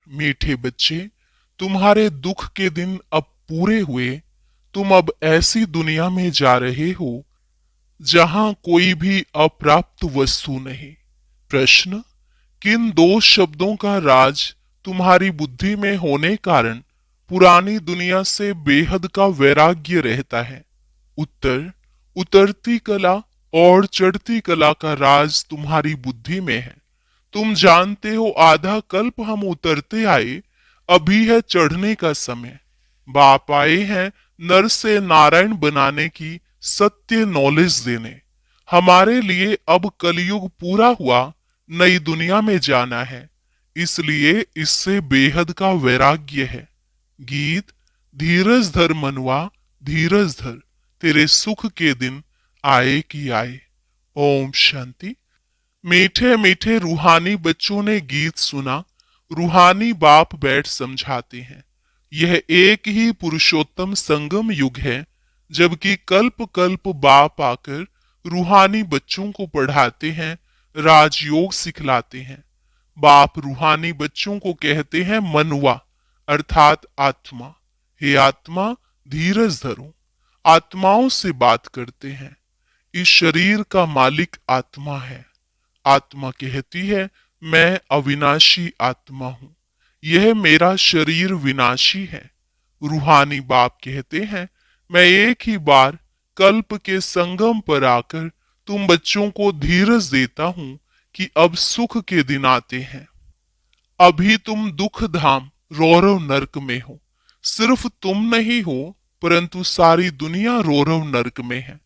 मीठे बच्चे, तुम्हारे दुख के दिन अब पूरे हुए। तुम अब ऐसी दुनिया में जा रहे हो जहां कोई भी अप्राप्त वस्तु नहीं। प्रश्न: किन दो शब्दों का राज तुम्हारी बुद्धि में होने कारण पुरानी दुनिया से बेहद का वैराग्य रहता है? उत्तर: उतरती कला और चढ़ती कला का राज तुम्हारी बुद्धि में है। तुम जानते हो आधा कल्प हम उतरते आए, अभी है चढ़ने का समय। बाप आए हैं नर से नारायण बनाने की सत्य नॉलेज देने। हमारे लिए अब कलयुग पूरा हुआ, नई दुनिया में जाना है, इसलिए इससे बेहद का वैराग्य है। गीत: धीरज धर मनुआ, धीरज धर, तेरे सुख के दिन आए कि आए। ओम शांति। मीठे मीठे रूहानी बच्चों ने गीत सुना। रूहानी बाप बैठ समझाते हैं। यह एक ही पुरुषोत्तम संगम युग है, जबकि कल्प कल्प बाप आकर रूहानी बच्चों को पढ़ाते हैं, राजयोग सिखलाते हैं। बाप रूहानी बच्चों को कहते हैं मनुआ, अर्थात आत्मा। हे आत्मा, धीरज धरो। आत्माओं से बात करते हैं। इस शरीर का मालिक आत्मा है। आत्मा कहती है, मैं अविनाशी आत्मा हूं, यह मेरा शरीर विनाशी है। रूहानी बाप कहते हैं, मैं एक ही बार कल्प के संगम पर आकर तुम बच्चों को धीरज देता हूं कि अब सुख के दिन आते हैं। अभी तुम दुख धाम रौरव नरक में हो। सिर्फ तुम नहीं हो, परंतु सारी दुनिया रौरव नरक में है।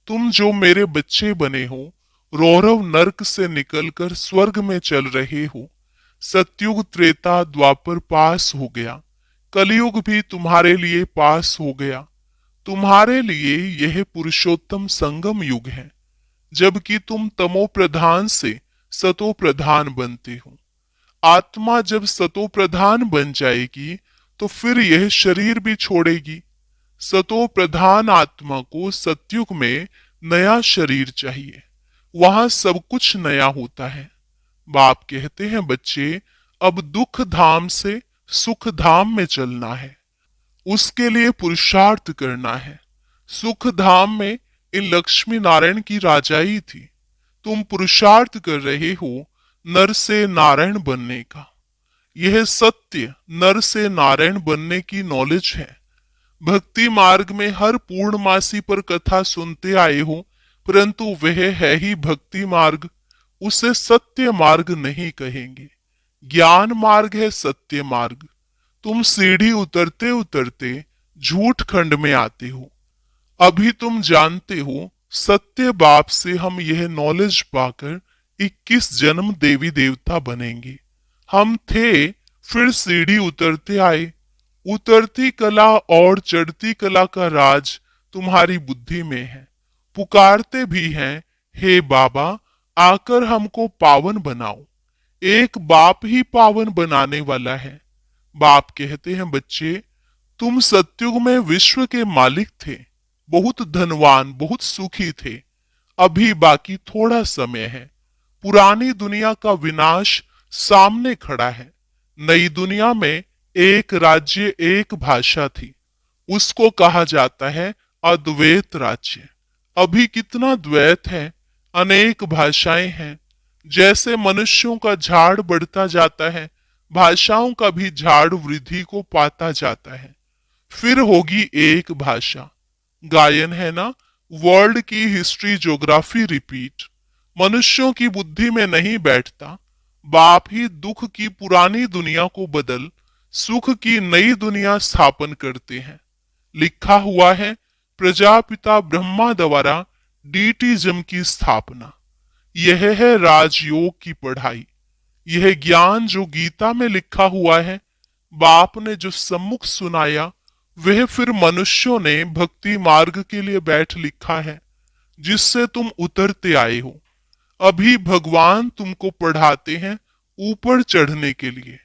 तुम जो मेरे बच्चे बने हो, रौरव नरक से निकलकर स्वर्ग में चल रहे हो। सतयुग त्रेता द्वापर पास हो गया, कलयुग भी तुम्हारे लिए पास हो गया। तुम्हारे लिए यह पुरुषोत्तम संगम युग है, जबकि तुम तमो प्रधान से सतो प्रधान बनते हो। आत्मा जब सतो प्रधान बन जाएगी तो फिर यह शरीर भी छोड़ेगी। सतो प्रधान आत्मा को सतयुग में नया शरीर चाहिए, वहां सब कुछ नया होता है। बाप कहते हैं, बच्चे अब दुख धाम से सुख धाम में चलना है, उसके लिए पुरुषार्थ करना है। सुख धाम में इन लक्ष्मी नारायण की राजाई थी। तुम पुरुषार्थ कर रहे हो नर से नारायण बनने का। यह सत्य नर से नारायण बनने की नॉलेज है। भक्ति मार्ग में हर पूर्णमासी पर कथा सुनते आए हो, परंतु वह है ही भक्ति मार्ग, उसे सत्य मार्ग नहीं कहेंगे। ज्ञान मार्ग है सत्य मार्ग। तुम सीढ़ी उतरते उतरते झूठ खंड में आते हो। अभी तुम जानते हो सत्य बाप से हम यह नॉलेज पाकर 21 जन्म देवी देवता बनेंगे। हम थे, फिर सीढ़ी उतरते आए। उतरती कला और चढ़ती कला का राज तुम्हारी बुद्धि में है। पुकारते भी हैं, हे बाबा आकर हमको पावन बनाओ। एक बाप ही पावन बनाने वाला है। बाप कहते हैं, बच्चे तुम सतयुग में विश्व के मालिक थे, बहुत धनवान, बहुत सुखी थे। अभी बाकी थोड़ा समय है। पुरानी दुनिया का विनाश सामने खड़ा है। नई दुनिया में एक राज्य एक भाषा थी, उसको कहा जाता है अद्वैत राज्य। अभी कितना द्वैत है, अनेक भाषाएं हैं। जैसे मनुष्यों का झाड़ बढ़ता जाता है, भाषाओं का भी झाड़ वृद्धि को पाता जाता है। फिर होगी एक भाषा। गायन है ना, वर्ल्ड की हिस्ट्री ज्योग्राफी रिपीट। मनुष्यों की बुद्धि में नहीं बैठता। बाप ही दुख की पुरानी दुनिया को बदल सुख की नई दुनिया स्थापन करते हैं। लिखा हुआ है, प्रजापिता ब्रह्मा द्वारा डीटीजम की स्थापना। यह है राजयोग की पढ़ाई। यह ज्ञान जो गीता में लिखा हुआ है, बाप ने जो सम्मुख सुनाया, वह फिर मनुष्यों ने भक्ति मार्ग के लिए बैठ लिखा है, जिससे तुम उतरते आए हो। अभी भगवान तुमको पढ़ाते हैं ऊपर चढ़ने के लिए।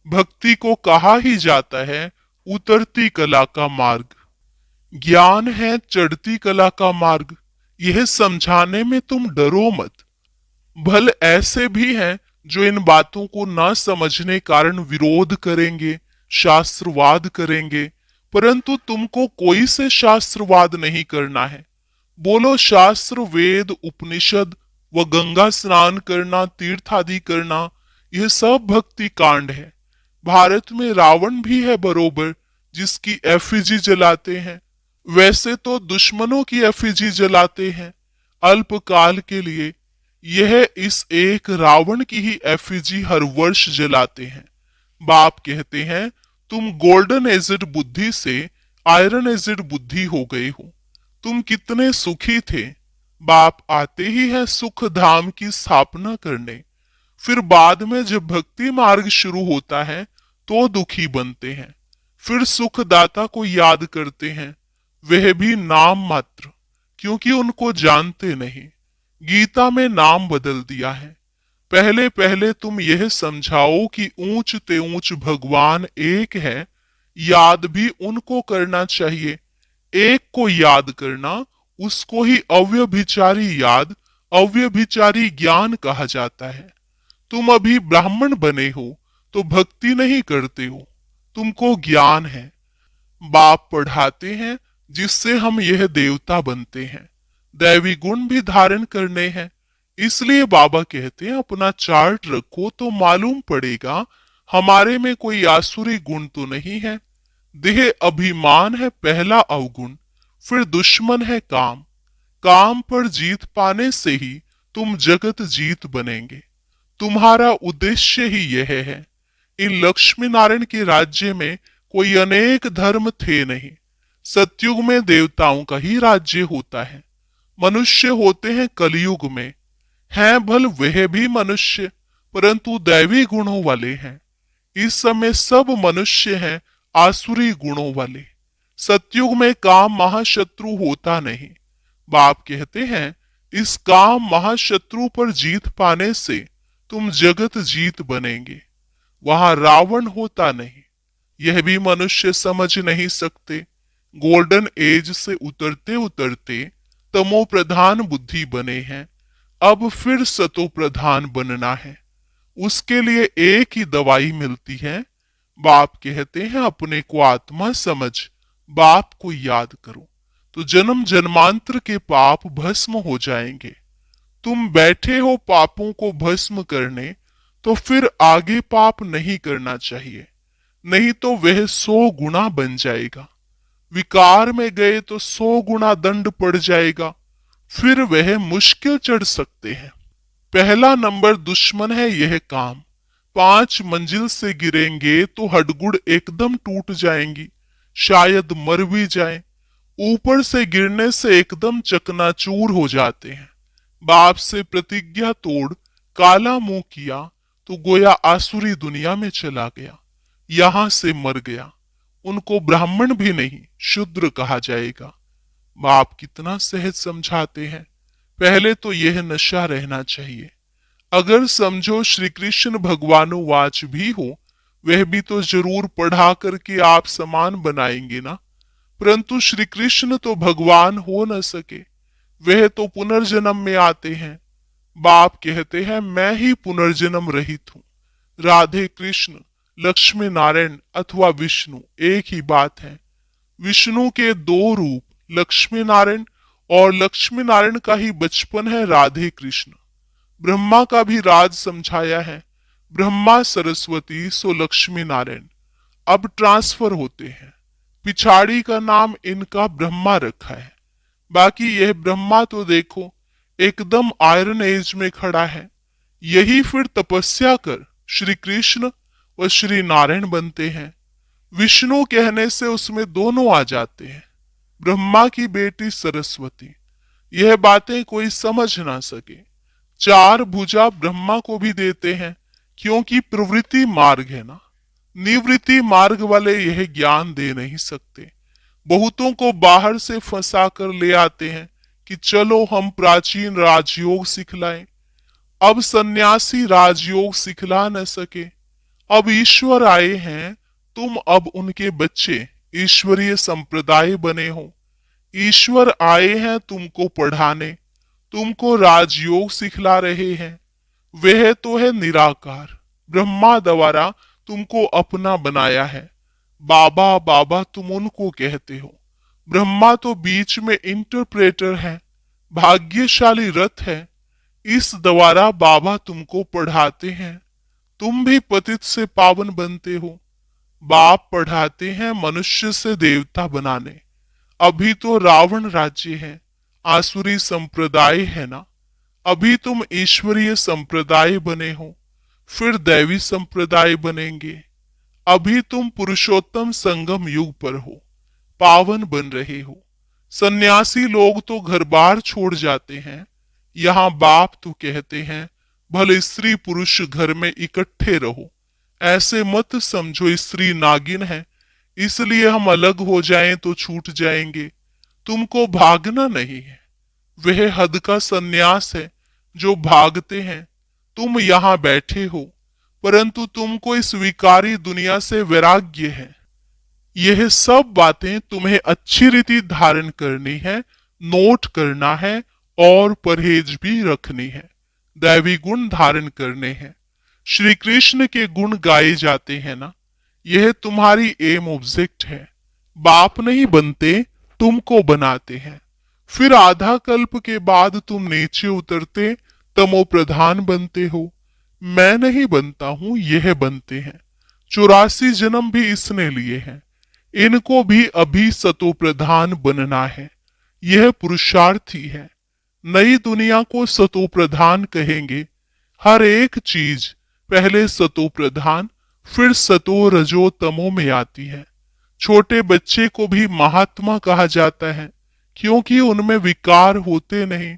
भक्ति को कहा ही जाता है उतरती कला का मार्ग। ज्ञान है चढ़ती कला का मार्ग। यह समझाने में तुम डरो मत। भल ऐसे भी हैं जो इन बातों को न समझने कारण विरोध करेंगे, शास्त्रवाद करेंगे, परंतु तुमको कोई से शास्त्रवाद नहीं करना है। बोलो शास्त्र, वेद, उपनिषद व गंगा स्नान करना, तीर्थ आदि करना, यह सब भक्ति कांड है। भारत में रावण भी है बरोबर, जिसकी एफिजी जलाते हैं। वैसे तो दुश्मनों की एफिजी जलाते हैं अल्पकाल के लिए। यह इस एक रावण की ही एफिजी हर वर्ष जलाते हैं। बाप कहते हैं तुम गोल्डन एजिड बुद्धि से आयरन एजिड बुद्धि हो गए हो। तुम कितने सुखी थे। बाप आते ही है सुख धाम की स्थापना करने। फिर बाद में जब भक्ति मार्ग शुरू होता है तो दुखी बनते हैं। फिर सुखदाता को याद करते हैं, वह भी नाम मात्र, क्योंकि उनको जानते नहीं। गीता में नाम बदल दिया है। पहले पहले तुम यह समझाओ कि ऊंच ते ऊंच भगवान एक है। याद भी उनको करना चाहिए। एक को याद करना, उसको ही अव्यभिचारी याद, अव्यभिचारी ज्ञान कहा जाता है। तुम अभी ब्राह्मण बने हो तो भक्ति नहीं करते हो, तुमको ज्ञान है। बाप पढ़ाते हैं जिससे हम यह देवता बनते हैं। दैवी गुण भी धारण करने हैं। इसलिए बाबा कहते हैं अपना चार्ट रखो तो मालूम पड़ेगा हमारे में कोई आसुरी गुण तो नहीं है। देह अभिमान है पहला अवगुण, फिर दुश्मन है काम। काम पर जीत पाने से ही तुम जगत जीत बनेंगे। तुम्हारा उद्देश्य ही यह है। इन लक्ष्मी नारायण के राज्य में कोई अनेक धर्म थे नहीं। सतयुग में देवताओं का ही राज्य होता है। मनुष्य होते हैं कलयुग में। हैं भल वह भी मनुष्य, परंतु दैवी गुणों वाले हैं। इस समय सब मनुष्य हैं आसुरी गुणों वाले। सतयुग में काम महाशत्रु होता नहीं। बाप कहते हैं इस काम महाशत्रु पर जीत पाने से तुम जगत जीत बनेंगे। वहां रावण होता नहीं। यह भी मनुष्य समझ नहीं सकते। गोल्डन एज से उतरते उतरते तमो प्रधान बुद्धि बने हैं। अब फिर सतो प्रधान बनना है। उसके लिए एक ही दवाई मिलती है। बाप कहते हैं अपने को आत्मा समझ, बाप को याद करो तो जन्म जन्मांतर के पाप भस्म हो जाएंगे। तुम बैठे हो पापों को भस्म करने, तो फिर आगे पाप नहीं करना चाहिए, नहीं तो वह 100 गुना बन जाएगा। विकार में गए तो 100 गुना दंड पड़ जाएगा। फिर वह मुश्किल चढ़ सकते हैं। पहला नंबर दुश्मन है यह काम। 5 मंजिल से गिरेंगे तो हड्डगुड़ एकदम टूट जाएंगी, शायद मर भी जाए। ऊपर से गिरने से एकदम चकनाचूर हो जाते हैं। बाप से प्रतिज्ञा तोड़ काला मुंह किया तो गोया आसुरी दुनिया में चला गया, यहां से मर गया। उनको ब्राह्मण भी नहीं शूद्र कहा जाएगा। बाप कितना सहज समझाते हैं। पहले तो यह नशा रहना चाहिए। अगर समझो श्री कृष्ण भगवानुवाच भी हो, वह भी तो जरूर पढ़ा करके आप समान बनाएंगे ना। परंतु श्री कृष्ण तो भगवान हो न सके, वह तो पुनर्जन्म में आते हैं। बाप कहते हैं मैं ही पुनर्जन्म रहित हूँ। राधे कृष्ण, लक्ष्मी नारायण अथवा विष्णु एक ही बात है। विष्णु के 2 रूप लक्ष्मी नारायण, और लक्ष्मी नारायण का ही बचपन है राधे कृष्ण। ब्रह्मा का भी राज समझाया है। ब्रह्मा सरस्वती सो लक्ष्मी नारायण। अब ट्रांसफर होते हैं। पिछाड़ी का नाम इनका ब्रह्मा रखा है। बाकी यह ब्रह्मा तो देखो एकदम आयरन एज में खड़ा है। यही फिर तपस्या कर श्री कृष्ण व श्री नारायण बनते हैं। विष्णु कहने से उसमें दोनों आ जाते हैं। ब्रह्मा की बेटी सरस्वती। यह बातें कोई समझ ना सके। 4 भुजा ब्रह्मा को भी देते हैं, क्योंकि प्रवृत्ति मार्ग है ना। निवृत्ति मार्ग वाले यह ज्ञान दे नहीं सकते। बहुतों को बाहर से फंसा कर ले आते हैं कि चलो हम प्राचीन राजयोग सिखलाएं। अब सन्यासी राजयोग सिखला न सके। अब ईश्वर आए हैं, तुम अब उनके बच्चे ईश्वरीय संप्रदाय बने हो। ईश्वर आए हैं तुमको पढ़ाने, तुमको राजयोग सिखला रहे हैं। वह तो है निराकार, ब्रह्मा द्वारा तुमको अपना बनाया है। बाबा बाबा तुम उनको कहते हो। ब्रह्मा तो बीच में इंटरप्रेटर है, भाग्यशाली रथ है। इस द्वारा बाबा तुमको पढ़ाते हैं। तुम भी पतित से पावन बनते हो। बाप पढ़ाते हैं मनुष्य से देवता बनाने। अभी तो रावण राज्य है, आसुरी संप्रदाय है ना। अभी तुम ईश्वरीय संप्रदाय बने हो, फिर दैवी संप्रदाय बनेंगे। अभी तुम पुरुषोत्तम संगम युग पर हो, पावन बन रहे हो। सन्यासी लोग तो घर बार छोड़ जाते हैं। यहाँ बाप तो कहते हैं भले स्त्री पुरुष घर में इकट्ठे रहो। ऐसे मत समझो स्त्री नागिन है, इसलिए हम अलग हो जाएं तो छूट जाएंगे। तुमको भागना नहीं है, वह हद का सन्यास है जो भागते हैं। तुम यहाँ बैठे हो, परंतु तुमको इस विकारी दुनिया से वैराग्य है। यह सब बातें तुम्हें अच्छी रीति धारण करनी है, नोट करना है और परहेज भी रखनी है। दैवी गुण धारण करने हैं। श्री कृष्ण के गुण गाए जाते हैं ना, यह तुम्हारी एम ऑब्जेक्ट है। बाप नहीं बनते, तुमको बनाते हैं। फिर आधा कल्प के बाद तुम नीचे उतरते तमो प्रधान बनते हो। मैं नहीं बनता हूं, यह बनते हैं। 84 जन्म भी इसने लिए हैं। इनको भी अभी सतो प्रधान बनना है। यह पुरुषार्थी है। नई दुनिया को सतो प्रधान कहेंगे। हर एक चीज पहले सतो प्रधान फिर सतो रजो तमो में आती है। छोटे बच्चे को भी महात्मा कहा जाता है, क्योंकि उनमें विकार होते नहीं,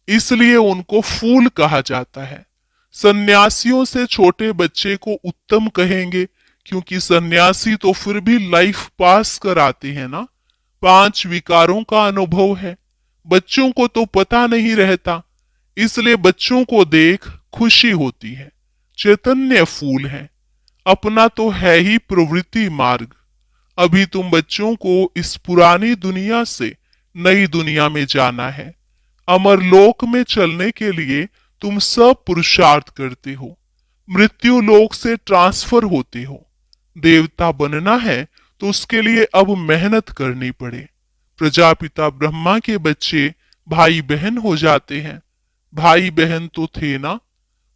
इसलिए उनको फूल कहा जाता है। सन्यासियों से छोटे बच्चे को उत्तम कहेंगे, क्योंकि सन्यासी तो फिर भी लाइफ पास कराते हैं ना। 5 विकारों का अनुभव है। बच्चों को तो पता नहीं रहता, इसलिए बच्चों को देख खुशी होती है। चैतन्य फूल है। अपना तो है ही प्रवृत्ति मार्ग। अभी तुम बच्चों को इस पुरानी दुनिया से नई दुनिया में जाना है। अमर लोक में चलने के लिए तुम सब पुरुषार्थ करते हो। मृत्यु लोक से ट्रांसफर होते हो। देवता बनना है तो उसके लिए अब मेहनत करनी पड़े। प्रजापिता ब्रह्मा के बच्चे भाई बहन हो जाते हैं। भाई बहन तो थे ना।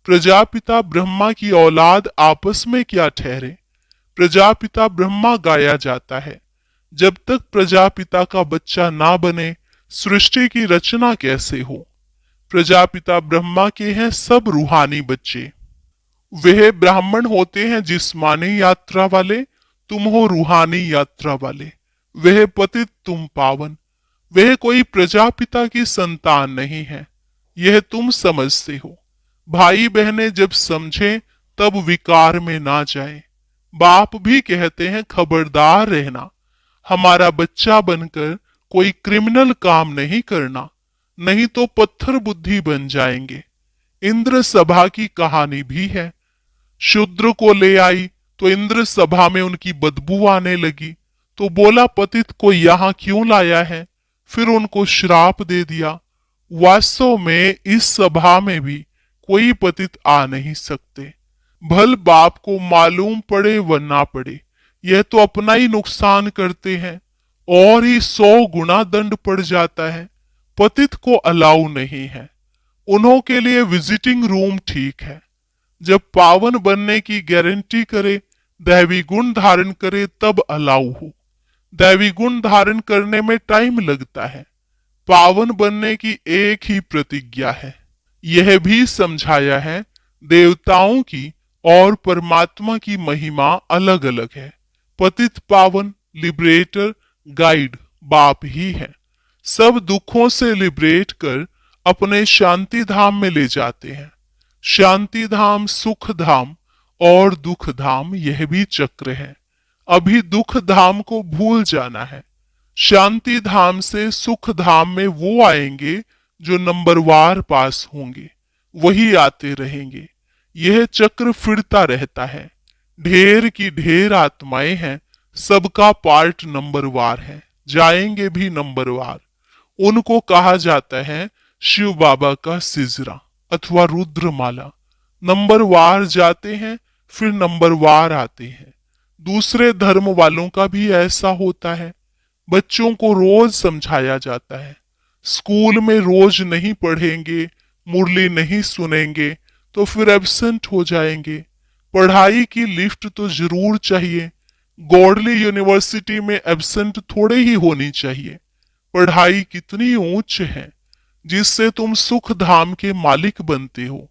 प्रजापिता ब्रह्मा की औलाद आपस में क्या ठहरे। प्रजापिता ब्रह्मा गाया जाता है। जब तक प्रजापिता का बच्चा ना बने, सृष्टि की रचना कैसे हो। प्रजापिता ब्रह्मा के हैं सब रूहानी बच्चे। वह ब्राह्मण होते हैं जिस्मानी यात्रा वाले, तुम हो रूहानी यात्रा वाले। वह पतित, तुम पावन। वह कोई प्रजापिता की संतान नहीं है, यह तुम समझते हो। भाई बहनें जब समझे तब विकार में ना जाए। बाप भी कहते हैं खबरदार रहना, हमारा बच्चा बनकर कोई क्रिमिनल काम नहीं करना, नहीं तो पत्थर बुद्धि बन जाएंगे। इंद्र सभा की कहानी भी है। शूद्र को ले आई तो इंद्र सभा में उनकी बदबू आने लगी, तो बोला पतित को यहां क्यों लाया है। फिर उनको श्राप दे दिया। वास्तव में इस सभा में भी कोई पतित आ नहीं सकते। भल बाप को मालूम पड़े व ना पड़े, यह तो अपना ही नुकसान करते हैं और ही 100 गुना दंड पड़ जाता है। पतित को अलाउ नहीं है। उन्हों के लिए विजिटिंग रूम ठीक है। जब पावन बनने की गारंटी करे, दैवी गुण धारण करे, तब अलाउ हो। दैवी गुण धारण करने में टाइम लगता है। पावन बनने की एक ही प्रतिज्ञा है। यह भी समझाया है देवताओं की और परमात्मा की महिमा अलग अलग है। पतित पावन, लिबरेटर, गाइड बाप ही है। सब दुखों से लिबरेट कर अपने शांति धाम में ले जाते हैं। शांति धाम, सुख धाम और दुख धाम, यह भी चक्र है। अभी दुख धाम को भूल जाना है। शांति धाम से सुख धाम में वो आएंगे जो नंबरवार पास होंगे, वही आते रहेंगे। यह चक्र फिरता रहता है। ढेर की ढेर आत्माएं हैं, सबका पार्ट नंबरवार है, जाएंगे भी नंबरवार। उनको कहा जाता है शिव बाबा का सिजरा अथवा रुद्रमाला। नंबरवार जाते हैं, फिर नंबरवार आते हैं। दूसरे धर्म वालों का भी ऐसा होता है। बच्चों को रोज समझाया जाता है, स्कूल में रोज नहीं पढ़ेंगे, मुरली नहीं सुनेंगे तो फिर एब्सेंट हो जाएंगे। पढ़ाई की लिफ्ट तो जरूर चाहिए। गॉडली यूनिवर्सिटी में एब्सेंट थोड़े ही होनी चाहिए। पढ़ाई कितनी ऊंच है जिससे तुम सुख धाम के मालिक बनते हो।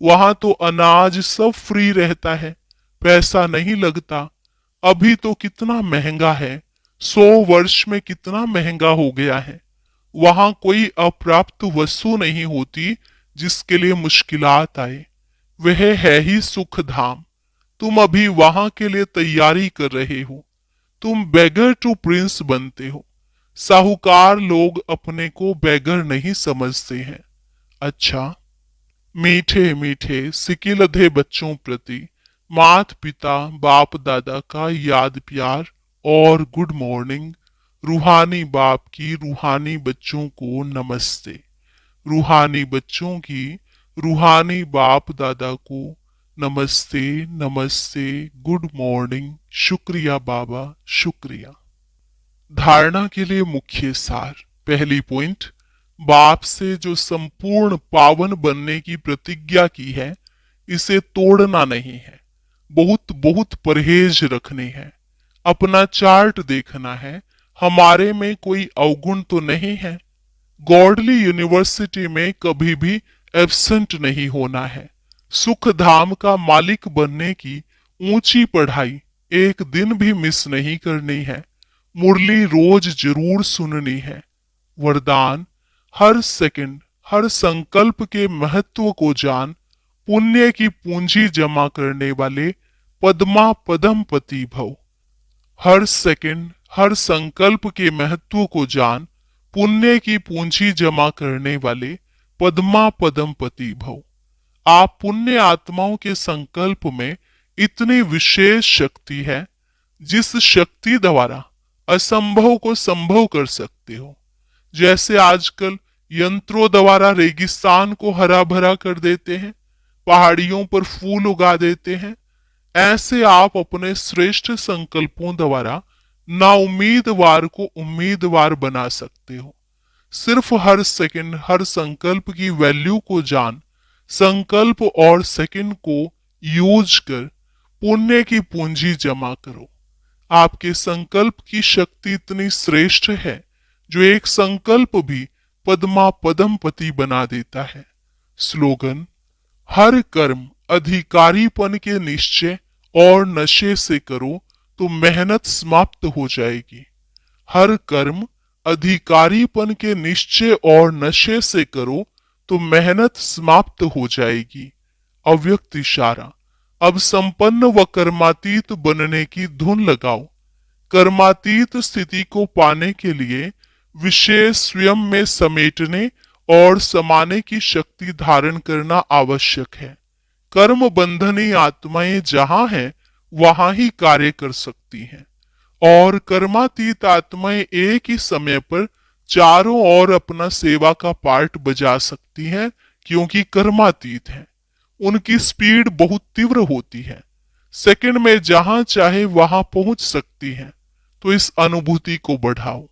वहां तो अनाज सब फ्री रहता है, पैसा नहीं लगता। अभी तो कितना महंगा है, 100 वर्ष में कितना महंगा हो गया है। वहां कोई अप्राप्त वस्तु नहीं होती जिसके लिए मुश्किलात आए। वह है ही सुख धाम। तुम अभी वहां के लिए तैयारी कर रहे हो। तुम बेगर टू प्रिंस बनते हो। साहूकार लोग अपने को बेगर नहीं समझते हैं। अच्छा, मीठे मीठे सिकिलधे बच्चों प्रति मात पिता बाप दादा का याद प्यार और गुड मॉर्निंग। रूहानी बाप की रूहानी बच्चों को नमस्ते। रूहानी बच्चों की रूहानी बाप दादा को नमस्ते नमस्ते, गुड मॉर्निंग, शुक्रिया बाबा शुक्रिया। धारणा के लिए मुख्य सार। पहली पॉइंट, बाप से जो संपूर्ण पावन बनने की प्रतिज्ञा की है, इसे तोड़ना नहीं है। बहुत बहुत परहेज रखने हैं। अपना चार्ट देखना है, हमारे में कोई अवगुण तो नहीं है। गॉडली यूनिवर्सिटी में कभी भी एब्सेंट नहीं होना है। सुख धाम का मालिक बनने की ऊंची पढ़ाई एक दिन भी मिस नहीं करनी है। मुरली रोज जरूर सुननी है। वरदान, हर सेकंड हर संकल्प के महत्व को जान, पुण्य की पूंजी जमा करने वाले पद्मा पदमपति भव। हर सेकंड हर संकल्प के महत्व को जान, पुण्य की पूंजी जमा करने वाले पद्मा पदमपति भव। आप पुण्य आत्माओं के संकल्प में इतनी विशेष शक्ति है जिस शक्ति द्वारा असंभव को संभव कर सकते हो। जैसे आजकल यंत्रों द्वारा रेगिस्तान को हरा भरा कर देते हैं, पहाड़ियों पर फूल उगा देते हैं, ऐसे आप अपने श्रेष्ठ संकल्पों द्वारा नाउम्मीदवार को उम्मीदवार बना सकते हो। सिर्फ हर सेकंड हर संकल्प की वैल्यू को जान, संकल्प और सेकंड को यूज कर पुण्य की पूंजी जमा करो। आपके संकल्प की शक्ति इतनी श्रेष्ठ है जो एक संकल्प भी पद्मा पदमपति बना देता है। स्लोगन, हर कर्म अधिकारीपन के निश्चय और नशे से करो तो मेहनत समाप्त हो जाएगी। हर कर्म अधिकारीपन के निश्चय और नशे से करो तो मेहनत समाप्त हो जाएगी। अव्यक्त इशारा, अब संपन्न व कर्मातीत बनने की धुन लगाओ। कर्मातीत स्थिति को पाने के लिए विशेष स्वयं में समेटने और समाने की शक्ति धारण करना आवश्यक है। कर्म बंधनी आत्माएं जहां हैं वहां ही कार्य कर सकती हैं, और कर्मातीत आत्माएं एक ही समय पर चारों ओर अपना सेवा का पार्ट बजा सकती हैं, क्योंकि कर्मातीत हैं। उनकी स्पीड बहुत तीव्र होती है, सेकंड में जहां चाहे वहां पहुंच सकती हैं। तो इस अनुभूति को बढ़ाओ।